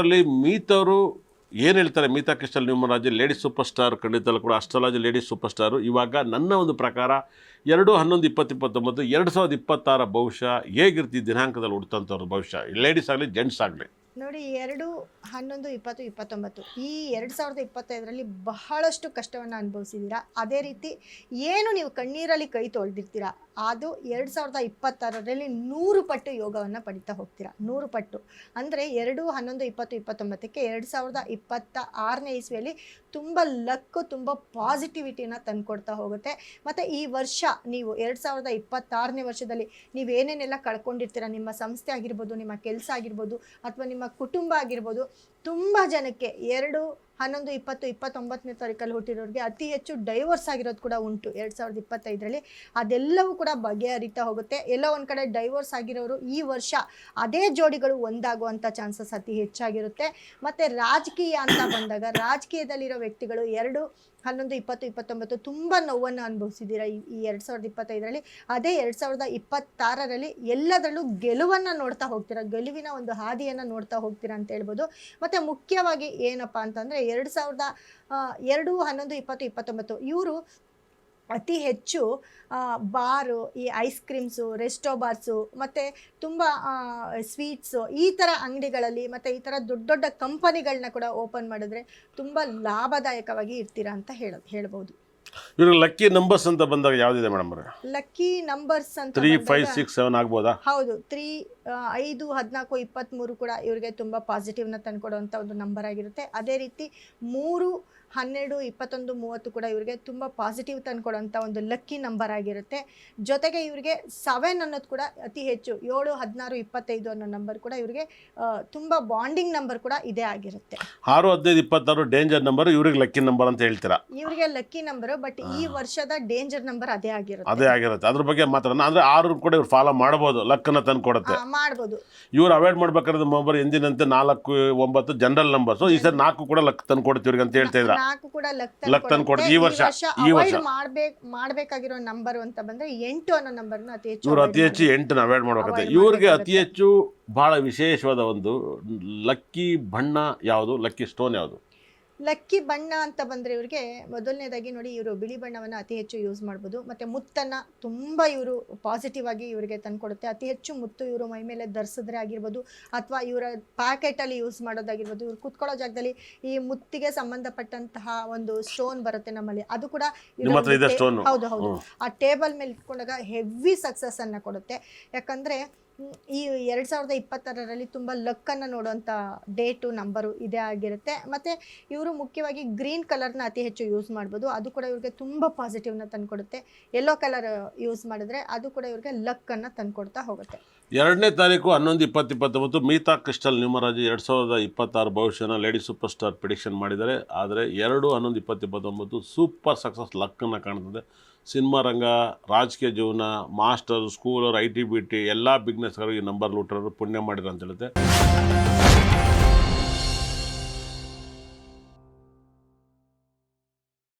ಅದರಲ್ಲಿ ಮೀತವರು ಏನು ಹೇಳ್ತಾರೆ, Meeta crystal ನ್ಯೂಮರಾಜಿ lady super star, ಖಂಡಿತಲ್ಲೂ ಕೂಡ ಅಸ್ಟ್ರಾಲಜಿ ಲೇಡಿ ಸೂಪರ್ ಸ್ಟಾರು. ಇವಾಗ ನನ್ನ ಒಂದು ಪ್ರಕಾರ 2/11/2029 2026 ಭವಿಷ್ಯ ಹೇಗಿರ್ತಿ ದಿನಾಂಕದಲ್ಲಿ ಹುಡ್ತಂಥವ್ರ ಭವಿಷ್ಯ, ಲೇಡೀಸ್ ಆಗಲಿ ಜೆಂಟ್ಸ್ ಆಗಲಿ ನೋಡಿ. 2/11/2029 ಈ 2025ರಲ್ಲಿ ಬಹಳಷ್ಟು ಕಷ್ಟವನ್ನು ಅನುಭವಿಸಿದ್ದೀರಾ. ಅದೇ ರೀತಿ ಏನು ನೀವು ಕಣ್ಣೀರಲ್ಲಿ ಕೈ ತೊಳೆದಿರ್ತೀರಾ ಅದು 2026ರಲ್ಲಿ 100 ಪಟ್ಟು ಯೋಗವನ್ನು ಪಡಿತಾ ಹೋಗ್ತೀರಾ. 100 ಪಟ್ಟು ಅಂದರೆ 2/11/2029ಕ್ಕೆ 2026ನೇ ಇಸ್ವಿಯಲ್ಲಿ ತುಂಬ ಲಕ್ಕು, ತುಂಬ ಪಾಸಿಟಿವಿಟಿನ ತಂದುಕೊಡ್ತಾ ಹೋಗುತ್ತೆ. ಮತ್ತು ಈ ವರ್ಷ ನೀವು 2026ನೇ ವರ್ಷದಲ್ಲಿ ನೀವೇನೇನೆಲ್ಲ ಕಳ್ಕೊಂಡಿರ್ತೀರ, ನಿಮ್ಮ ಸಂಸ್ಥೆ ಆಗಿರ್ಬೋದು, ನಿಮ್ಮ ಕೆಲಸ ಆಗಿರ್ಬೋದು, ಅಥವಾ ನಿಮ್ಮ ಕುಟುಂಬ ಆಗಿರ್ಬೋದು, ತುಂಬ ಜನಕ್ಕೆ 2/11/2029ನೇ ತಾರೀಕಲ್ಲಿ ಹುಟ್ಟಿರೋರಿಗೆ ಅತಿ ಹೆಚ್ಚು ಡೈವರ್ಸ್ ಆಗಿರೋದು ಕೂಡ ಉಂಟು 2025ರಲ್ಲಿ. ಅದೆಲ್ಲವೂ ಕೂಡ ಬಗೆಹರಿತಾ ಹೋಗುತ್ತೆ. ಎಲ್ಲೋ ಒಂದು ಕಡೆ ಡೈವರ್ಸ್ ಆಗಿರೋರು ಈ ವರ್ಷ ಅದೇ ಜೋಡಿಗಳು ಒಂದಾಗುವಂಥ ಚಾನ್ಸಸ್ ಅತಿ ಹೆಚ್ಚಾಗಿರುತ್ತೆ. ಮತ್ತು ರಾಜಕೀಯ ಅಂತ ಬಂದಾಗ ರಾಜಕೀಯದಲ್ಲಿರೋ ವ್ಯಕ್ತಿಗಳು 2/11/2029 ತುಂಬ ನೋವನ್ನು ಅನುಭವಿಸಿದ್ದೀರಾ ಈ 2025ರಲ್ಲಿ. ಅದೇ 2026ರಲ್ಲಿ ಎಲ್ಲದರಲ್ಲೂ ಗೆಲುವನ್ನು ನೋಡ್ತಾ ಹೋಗ್ತೀರಾ, ಗೆಲುವಿನ ಒಂದು ಹಾದಿಯನ್ನು ನೋಡ್ತಾ ಹೋಗ್ತೀರಾ ಅಂತ ಹೇಳ್ಬೋದು. ಮತ್ತು ಮುಖ್ಯವಾಗಿ ಏನಪ್ಪ ಅಂತಂದರೆ 2/11/2029 ಇವರು ಅತಿ ಹೆಚ್ಚು ಬಾರು, ಈ ಐಸ್ ಕ್ರೀಮ್ಸು, ರೆಸ್ಟೋ ಬಾರ್ಸು, ಮತ್ತು ತುಂಬ ಸ್ವೀಟ್ಸು, ಈ ಥರ ಅಂಗಡಿಗಳಲ್ಲಿ ಮತ್ತು ಈ ಥರ ದೊಡ್ಡ ದೊಡ್ಡ ಕಂಪನಿಗಳನ್ನ ಕೂಡ ಓಪನ್ ಮಾಡಿದ್ರೆ ತುಂಬ ಲಾಭದಾಯಕವಾಗಿ ಇರ್ತೀರಾ ಅಂತ ಹೇಳ್ಬೋದು. ಇವ್ರಿಗೆ ಲಕ್ಕಿ ನಂಬರ್ಸ್ ಅಂತ ಬಂದಾಗ ಯಾವುದಿದೆ ಮೇಡಮ್? ಲಕ್ಕಿ ನಂಬರ್ಸ್ ಅಂತ 3, 5, 6, 7 ಆಗ್ಬೋದಾ? ಹೌದು. 3, 5, 14, 23 ಕೂಡ ಇವರಿಗೆ ತುಂಬ ಪಾಸಿಟಿವ್ನ ತಂದುಕೊಡುವಂಥ ಒಂದು ನಂಬರ್ ಆಗಿರುತ್ತೆ. ಅದೇ ರೀತಿ 3, 12, 21, 30 ಕೂಡ ಇವರಿಗೆ ತುಂಬ ಪಾಸಿಟಿವ್ ತಂದುಕೊಡುವಂಥ ಒಂದು ಲಕ್ಕಿ ನಂಬರ್ ಆಗಿರುತ್ತೆ. ಜೊತೆಗೆ ಇವರಿಗೆ 7 ಅನ್ನೋದು ಕೂಡ ಅತಿ ಹೆಚ್ಚು, 7, 16, 25 ಅನ್ನೋ ನಂಬರ್ ಕೂಡ ಇವರಿಗೆ ತುಂಬ ಬಾಂಡಿಂಗ್ ನಂಬರ್ ಕೂಡ ಇದೇ ಆಗಿರುತ್ತೆ. 6, 15, 26 ಡೇಂಜರ್ ನಂಬರ್, ಇವ್ರಿಗೆ ಲಕ್ಕಿ ನಂಬರ್ ಅಂತ ಹೇಳ್ತೀರಾ? ಇವರಿಗೆ ಲಕ್ಕಿ ನಂಬರ್, ಬಟ್ ಈ ವರ್ಷದ ಡೇಂಜರ್ ನಂಬರ್ ಅದೇ ಆಗಿರುತ್ತೆ. ಅದ್ರ ಬಗ್ಗೆ ಮಾತಾಡೋಣ. ಅಂದರೆ 6 ಕೂಡ ಇವ್ರು ಫಾಲೋ ಮಾಡ್ಬೋದು, ಲಕ್ಕನ್ನು ತಂದು ಕೊಡುತ್ತೆ, ಮಾಡ್ಬೋದು. ಇವ್ರು ಅವಾಯ್ಡ್ ಮಾಡ್ಬೇಕಾದ್ರೆ ಮೊಬೈಲ್ ಎಂದಿನಂತೆ 4, 9 ಜನರಲ್ ನಂಬರ್ಸ್, ಈ ಸರ್ 4 ಕೂಡ ಲಕ್ ತಂದು ಕೊಡ್ತೀವ್ರಿಗೆ ಅಂತ ಹೇಳ್ತಾ ಇದ್ರ. 4 ಕೂಡ ಲಕ್ ತಂದು ಕೊಡ್ತೀವಿ. ಈ ವರ್ಷ ಮಾಡ್ಬೇಕಾಗಿರೋ ನಂಬರ್ ಅಂತ ಬಂದ್ರೆ 8 ಅನ್ನೋ ನಂಬರ್ನ ಅತಿ ಹೆಚ್ಚು ಇವ್ರು ಅತಿ ಹೆಚ್ಚು 8ನ ಅವಾಯ್ಡ್ ಮಾಡ್ಬೇಕಾಗುತ್ತೆ. ಇವ್ರಿಗೆ ಅತಿ ಹೆಚ್ಚು ಬಹಳ ವಿಶೇಷವಾದ ಒಂದು ಲಕ್ಕಿ ಬಣ್ಣ ಯಾವುದು, ಲಕ್ಕಿ ಸ್ಟೋನ್ ಯಾವುದು? ಲಕ್ಕಿ ಬಣ್ಣ ಅಂತ ಬಂದರೆ ಇವ್ರಿಗೆ ಮೊದಲನೇದಾಗಿ ನೋಡಿ, ಇವರು ಬಿಳಿ ಬಣ್ಣವನ್ನು ಅತಿ ಹೆಚ್ಚು ಯೂಸ್ ಮಾಡ್ಬೋದು. ಮತ್ತು ಮುತ್ತನ್ನು ತುಂಬ ಇವರು ಪಾಸಿಟಿವ್ ಆಗಿ ಇವರಿಗೆ ತಂದುಕೊಡುತ್ತೆ. ಅತಿ ಹೆಚ್ಚು ಮುತ್ತು ಇವರು ಮೈ ಮೇಲೆ ಧರಿಸಿದ್ರೆ ಆಗಿರ್ಬೋದು, ಅಥವಾ ಇವರ ಪ್ಯಾಕೆಟಲ್ಲಿ ಯೂಸ್ ಮಾಡೋದಾಗಿರ್ಬೋದು, ಇವ್ರು ಕುತ್ಕೊಳ್ಳೋ ಜಾಗದಲ್ಲಿ ಈ ಮುತ್ತಿಗೆ ಸಂಬಂಧಪಟ್ಟಂತಹ ಒಂದು ಸ್ಟೋನ್ ಬರುತ್ತೆ ನಮ್ಮಲ್ಲಿ, ಅದು ಕೂಡ ಹೌದು ಹೌದು ಆ ಟೇಬಲ್ ಮೇಲೆ ಇಟ್ಕೊಂಡಾಗ ಹೆವಿ ಸಕ್ಸಸ್ಸನ್ನು ಕೊಡುತ್ತೆ. ಯಾಕಂದರೆ ಈ 2026ರಲ್ಲಿ ತುಂಬ ಲಕ್ಕನ್ನು ನೋಡುವಂಥ ಡೇಟು ನಂಬರು ಇದೇ ಆಗಿರುತ್ತೆ. ಮತ್ತು ಇವರು ಮುಖ್ಯವಾಗಿ ಗ್ರೀನ್ ಕಲರ್ನ ಅತಿ ಹೆಚ್ಚು ಯೂಸ್ ಮಾಡ್ಬೋದು, ಅದು ಕೂಡ ಇವ್ರಿಗೆ ತುಂಬ ಪಾಸಿಟಿವ್ನ ತಂದುಕೊಡುತ್ತೆ. ಯೆಲ್ಲೋ ಕಲರ್ ಯೂಸ್ ಮಾಡಿದ್ರೆ ಅದು ಕೂಡ ಇವ್ರಿಗೆ ಲಕ್ಕನ್ನು ತಂದುಕೊಡ್ತಾ ಹೋಗುತ್ತೆ. 2ನೇ ತಾರೀಕು 11/20/29 ಮೀತಾ ಕ್ರಿಸ್ಟಲ್ ನ್ಯೂಮರಾಜಿ 2026 ಭವಿಷ್ಯನ ಲೇಡಿ ಸೂಪರ್ ಸ್ಟಾರ್ ಪ್ರಿಡಿಕ್ಷನ್ ಮಾಡಿದ್ದಾರೆ. ಆದರೆ 2/11/2029 ಸೂಪರ್ ಸಕ್ಸಸ್ ಲಕ್ಕನ್ನು ಕಾಣ್ತದೆ. ಸಿನಿಮಾ ರಂಗ, ರಾಜಕೀಯ ಜೀವನ, ಮಾಸ್ಟರ್, ಸ್ಕೂಲರ್, IT BT ಎಲ್ಲ ಬಿಸ್ನೆಸ್ಗಳು ಈ ನಂಬರ್ ಲೂಟರು ಪುಣ್ಯ ಮಾಡಿದ್ರು ಅಂತ ಹೇಳುತ್ತೆ.